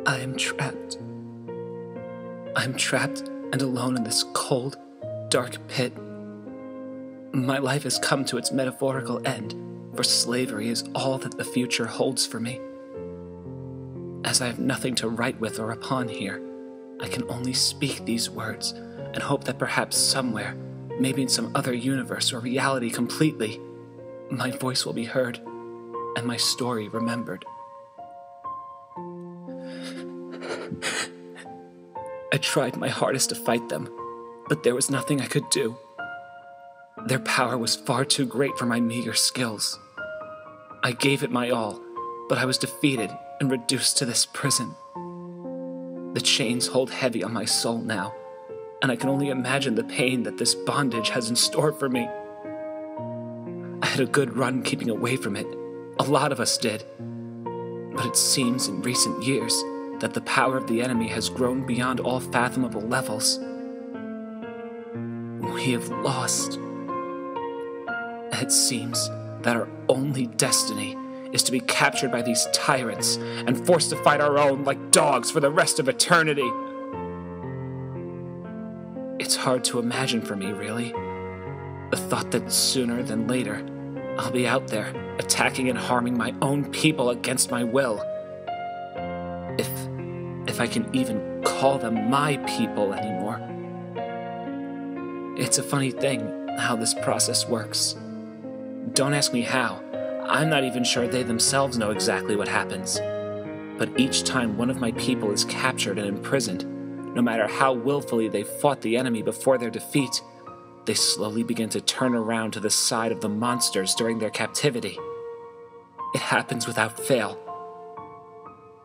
I am trapped. I'm trapped and alone in this cold, dark pit. My life has come to its metaphorical end, for slavery is all that the future holds for me. As I have nothing to write with or upon here, I can only speak these words and hope that perhaps somewhere, maybe in some other universe or reality completely, my voice will be heard and my story remembered. I tried my hardest to fight them, but there was nothing I could do. Their power was far too great for my meager skills. I gave it my all, but I was defeated and reduced to this prison. The chains hold heavy on my soul now, and I can only imagine the pain that this bondage has in store for me. I had a good run keeping away from it. A lot of us did. But it seems in recent years that the power of the enemy has grown beyond all fathomable levels. We have lost. It seems that our only destiny is to be captured by these tyrants and forced to fight our own like dogs for the rest of eternity. It's hard to imagine for me, really. The thought that sooner than later, I'll be out there attacking and harming my own people against my will. If I can even call them my people anymore. It's a funny thing how this process works. Don't ask me how. I'm not even sure they themselves know exactly what happens. But each time one of my people is captured and imprisoned, no matter how willfully they fought the enemy before their defeat, they slowly begin to turn around to the side of the monsters during their captivity. It happens without fail.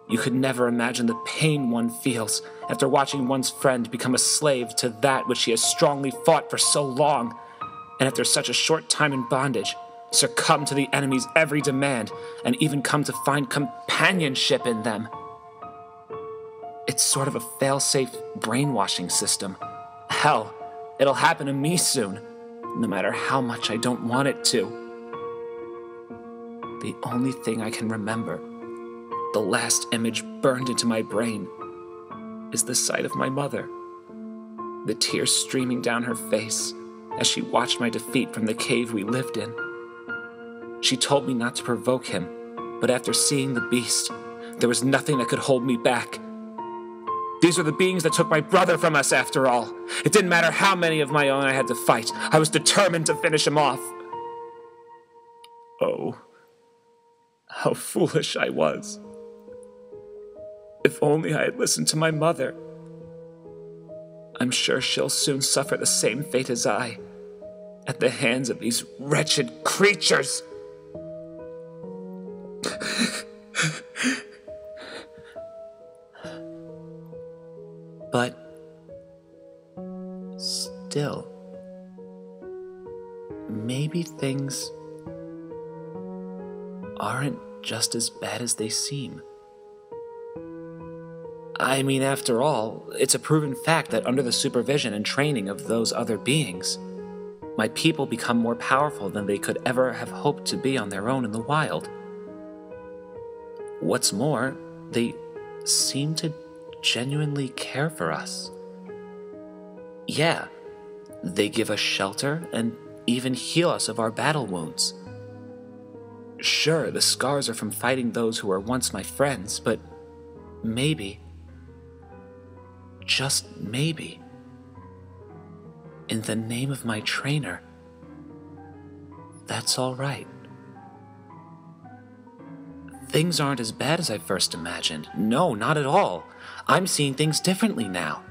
You could never imagine the pain one feels after watching one's friend become a slave to that which he has strongly fought for so long, and after such a short time in bondage, succumb to the enemy's every demand, and even come to find companionship in them. It's sort of a fail-safe brainwashing system. Hell, it'll happen to me soon, no matter how much I don't want it to. The only thing I can remember, the last image burned into my brain, is the sight of my mother, the tears streaming down her face as she watched my defeat from the cave we lived in. She told me not to provoke him, but after seeing the beast, there was nothing that could hold me back. These are the beings that took my brother from us after all. It didn't matter how many of my own I had to fight. I was determined to finish him off. Oh, how foolish I was. If only I had listened to my mother. I'm sure she'll soon suffer the same fate as I, at the hands of these wretched creatures. But still, maybe things aren't just as bad as they seem. I mean, after all, it's a proven fact that under the supervision and training of those other beings, my people become more powerful than they could ever have hoped to be on their own in the wild. What's more, they seem to genuinely care for us. Yeah, they give us shelter and even heal us of our battle wounds. Sure, the scars are from fighting those who were once my friends, but maybe, just maybe, in the name of my trainer, that's all right. Things aren't as bad as I first imagined. No, not at all. I'm seeing things differently now.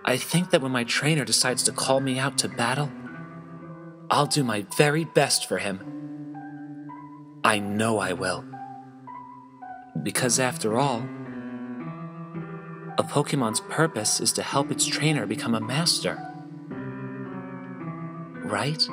I think that when my trainer decides to call me out to battle, I'll do my very best for him. I know I will. Because after all, a Pokemon's purpose is to help its trainer become a master. Right?